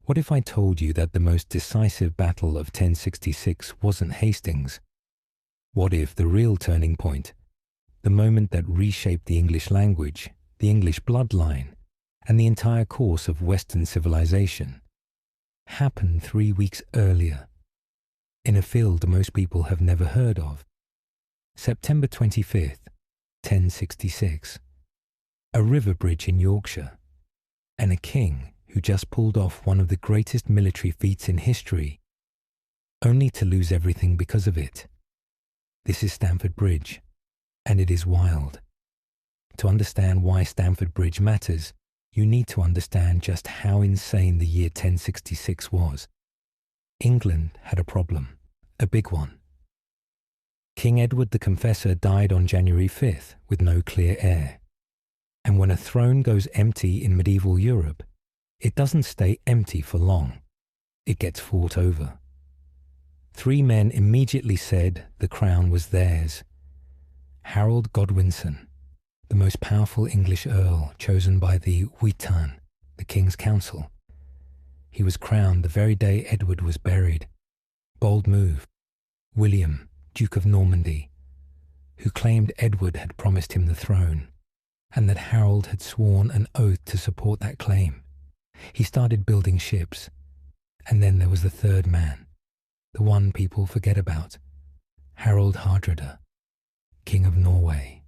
What if I told you that the most decisive battle of 1066 wasn't Hastings? What if the real turning point, the moment that reshaped the English language, the English bloodline, and the entire course of Western civilization, happened 3 weeks earlier, in a field most people have never heard of? September 25th, 1066. A river bridge in Yorkshire, and a king who just pulled off one of the greatest military feats in history, only to lose everything because of it. This is Stamford Bridge, and it is wild. To understand why Stamford Bridge matters, you need to understand just how insane the year 1066 was. England had a problem, a big one. King Edward the Confessor died on January 5th with no clear heir. And when a throne goes empty in medieval Europe, it doesn't stay empty for long. It gets fought over. 3 men immediately said the crown was theirs. Harald Godwinson, the most powerful English earl chosen by the Witan, the King's Council. He was crowned the very day Edward was buried. Bold move. William, Duke of Normandy, who claimed Edward had promised him the throne, and that Harald had sworn an oath to support that claim. He started building ships. And then there was the third man, the one people forget about, Harald Hardrada, King of Norway.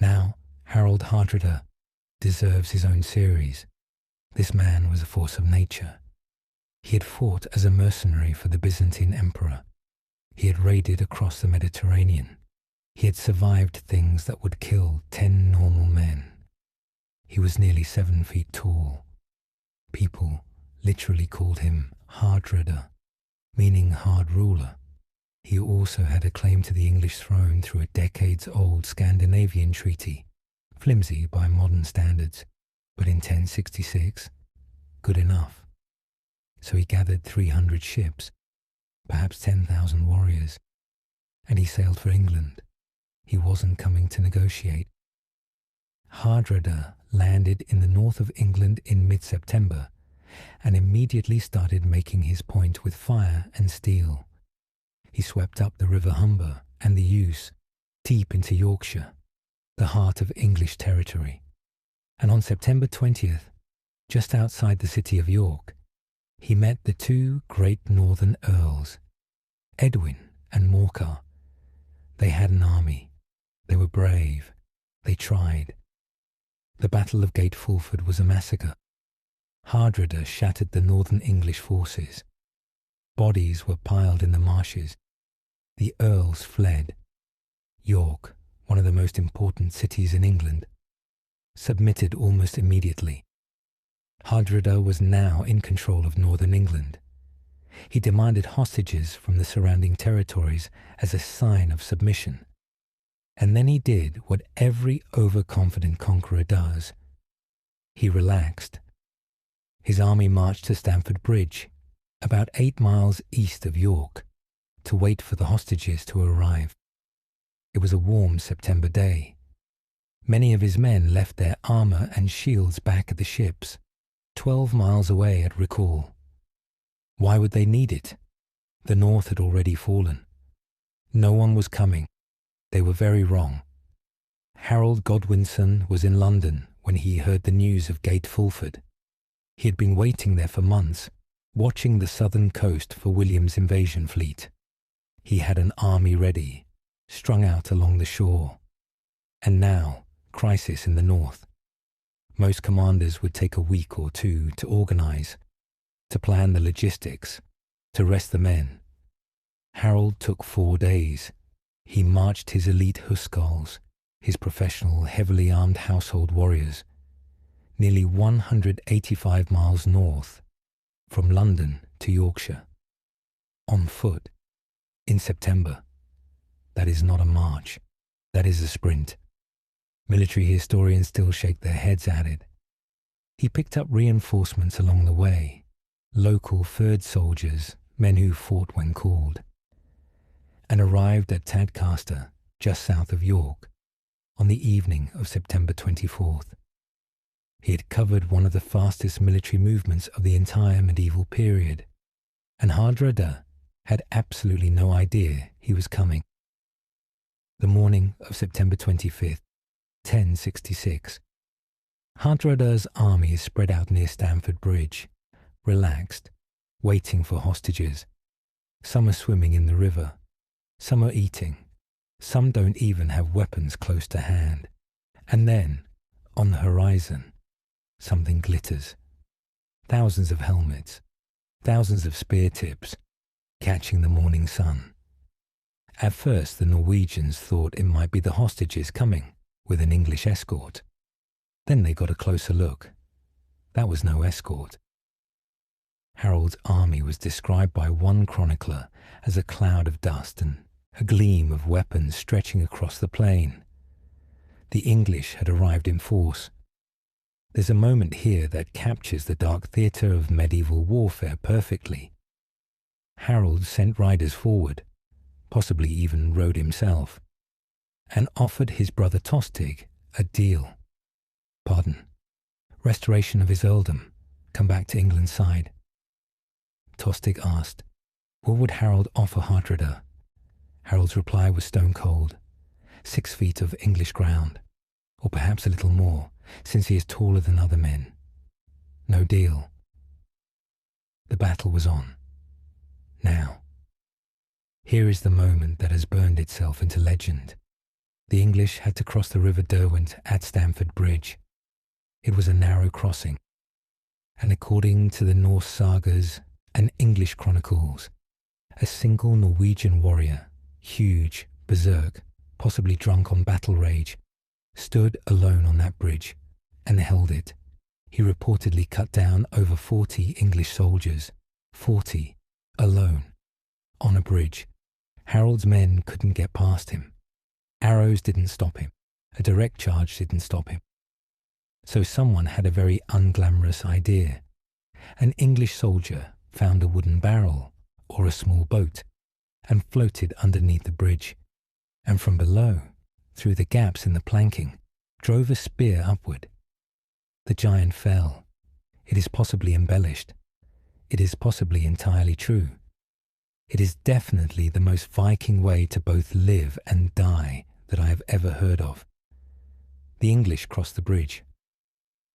Now, Harald Hardrada deserves his own series. This man was a force of nature. He had fought as a mercenary for the Byzantine emperor. He had raided across the Mediterranean. He had survived things that would kill 10 normal men. He was nearly 7 feet tall. People literally called him Hardrada, meaning hard ruler. He also had a claim to the English throne through a decades-old Scandinavian treaty, flimsy by modern standards, but in 1066, good enough. So he gathered 300 ships, perhaps 10,000 warriors, and he sailed for England. He wasn't coming to negotiate. Hardrada landed in the north of England in mid-September and immediately started making his point with fire and steel. He swept up the River Humber and the Ouse, deep into Yorkshire, the heart of English territory. And on September 20th, just outside the city of York, he met the 2 great northern earls, Edwin and Morcar. They had an army. They were brave. They tried. The Battle of Gate Fulford was a massacre. Hardrada shattered the northern English forces. Bodies were piled in the marshes. The earls fled. York, one of the most important cities in England, submitted almost immediately. Hardrada was now in control of northern England. He demanded hostages from the surrounding territories as a sign of submission. And then he did what every overconfident conqueror does. He relaxed. His army marched to Stamford Bridge, about 8 miles east of York, to wait for the hostages to arrive. It was a warm September day. Many of his men left their armor and shields back at the ships, 12 miles away at recall. Why would they need it? The North had already fallen. No one was coming. They were very wrong. Harald Godwinson was in London when he heard the news of Gate Fulford. He had been waiting there for months, watching the southern coast for William's invasion fleet. He had an army ready, strung out along the shore. And now, crisis in the north. Most commanders would take a week or 2 to organize, to plan the logistics, to rest the men. Harald took 4 days. He marched his elite Huskarls, his professional, heavily armed household warriors, nearly 185 miles north, from London to Yorkshire, on foot, in September. That is not a march. That is a sprint. Military historians still shake their heads at it. He picked up reinforcements along the way, local Fyrd soldiers, men who fought when called, and arrived at Tadcaster, just south of York, on the evening of September 24th. He had covered one of the fastest military movements of the entire medieval period, and Hardrada had absolutely no idea he was coming. The morning of September 25th, 1066. Hardrada's army is spread out near Stamford Bridge, relaxed, waiting for hostages. Some are swimming in the river, some are eating, some don't even have weapons close to hand. And then, on the horizon, something glitters. Thousands of helmets, thousands of spear tips, catching the morning sun. At first, the Norwegians thought it might be the hostages coming with an English escort. Then they got a closer look. That was no escort. Harald's army was described by one chronicler as a cloud of dust and a gleam of weapons stretching across the plain. The English had arrived in force. There's a moment here that captures the dark theatre of medieval warfare perfectly. Harald sent riders forward, possibly even rode himself, and offered his brother Tostig a deal. Pardon, restoration of his earldom, come back to England's side. Tostig asked, what would Harald offer Hardrada? Harald's reply was stone cold. 6 feet of English ground, or perhaps a little more, since he is taller than other men. No deal. The battle was on. Now. Here is the moment that has burned itself into legend. The English had to cross the River Derwent at Stamford Bridge. It was a narrow crossing, and according to the Norse sagas and English chronicles, a single Norwegian warrior, huge, berserk, possibly drunk on battle rage, stood alone on that bridge and held it. He reportedly cut down over 40 English soldiers, 40, alone, on a bridge. Harald's men couldn't get past him. Arrows didn't stop him. A direct charge didn't stop him. So someone had a very unglamorous idea. An English soldier found a wooden barrel or a small boat and floated underneath the bridge, and from below, through the gaps in the planking, drove a spear upward. The giant fell. It is possibly embellished. It is possibly entirely true. It is definitely the most Viking way to both live and die that I have ever heard of. The English crossed the bridge.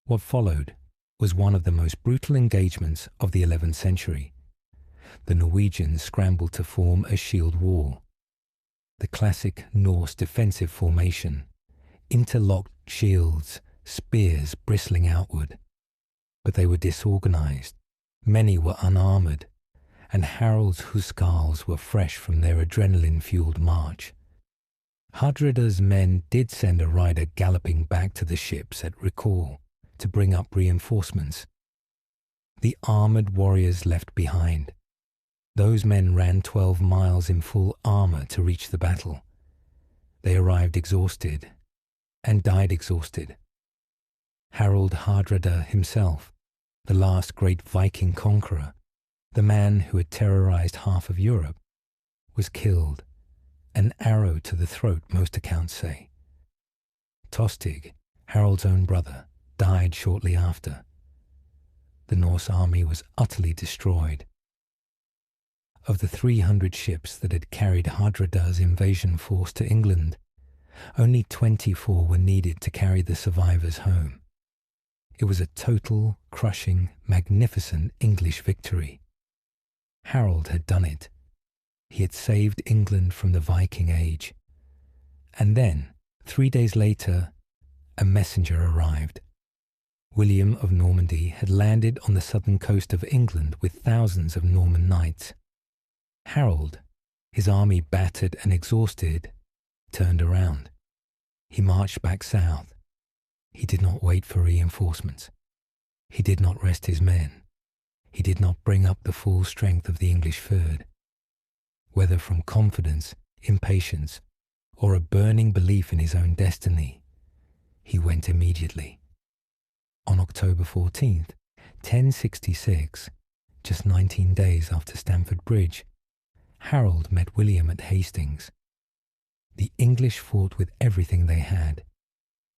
What followed was one of the most brutal engagements of the 11th century. The Norwegians scrambled to form a shield wall. The classic Norse defensive formation, interlocked shields, spears bristling outward. But they were disorganized. Many were unarmored, and Harald's hussars were fresh from their adrenaline-fueled march. Hardrada's men did send a rider galloping back to the ships at recall to bring up reinforcements. The armoured warriors left behind. Those men ran 12 miles in full armour to reach the battle. They arrived exhausted and died exhausted. Harald Hardrada himself, the last great Viking conqueror, the man who had terrorized half of Europe, was killed, an arrow to the throat, most accounts say. Tostig, Harald's own brother, died shortly after. The Norse army was utterly destroyed. Of the 300 ships that had carried Hardrada's invasion force to England, only 24 were needed to carry the survivors home. It was a total, crushing, magnificent English victory. Harald had done it. He had saved England from the Viking Age. And then, 3 days later, a messenger arrived. William of Normandy had landed on the southern coast of England with thousands of Norman knights. Harald, his army battered and exhausted, turned around. He marched back south. He did not wait for reinforcements. He did not rest his men. He did not bring up the full strength of the English Fyrd. Whether from confidence, impatience, or a burning belief in his own destiny, he went immediately. On October 14th, 1066, just 19 days after Stamford Bridge, Harald met William at Hastings. The English fought with everything they had.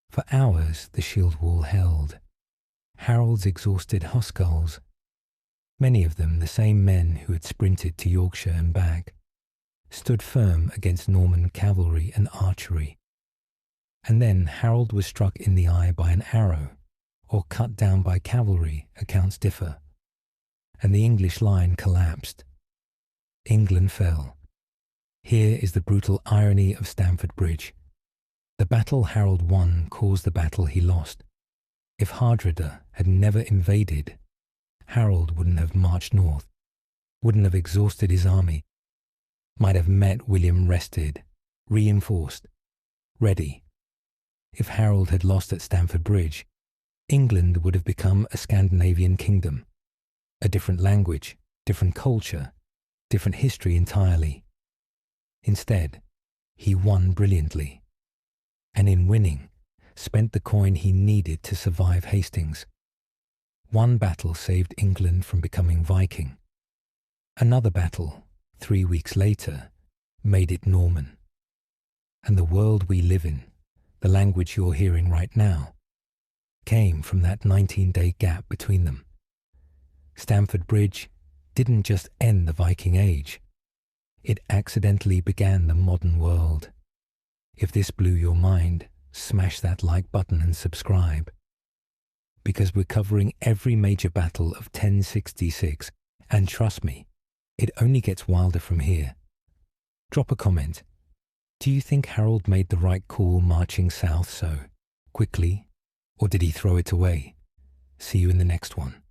For hours the shield wall held. Harold's exhausted Huskarls, many of them the same men who had sprinted to Yorkshire and back, stood firm against Norman cavalry and archery. And then Harold was struck in the eye by an arrow, or cut down by cavalry, accounts differ, and the English line collapsed. England fell. Here is the brutal irony of Stamford Bridge. The battle Harold won caused the battle he lost. If Hardrada had never invaded, Harold wouldn't have marched north, wouldn't have exhausted his army, might have met William rested, reinforced, ready. If Harold had lost at Stamford Bridge, England would have become a Scandinavian kingdom, a different language, different culture, different history entirely. Instead, he won brilliantly, and in winning, spent the coin he needed to survive Hastings. One battle saved England from becoming Viking. Another battle, 3 weeks later, made it Norman. And the world we live in, the language you're hearing right now, came from that 19-day gap between them. Stamford Bridge didn't just end the Viking Age, it accidentally began the modern world. If this blew your mind, smash that like button and subscribe. Because we're covering every major battle of 1066, and trust me, it only gets wilder from here. Drop a comment. Do you think Harald made the right call marching south so quickly, or did he throw it away? See you in the next one.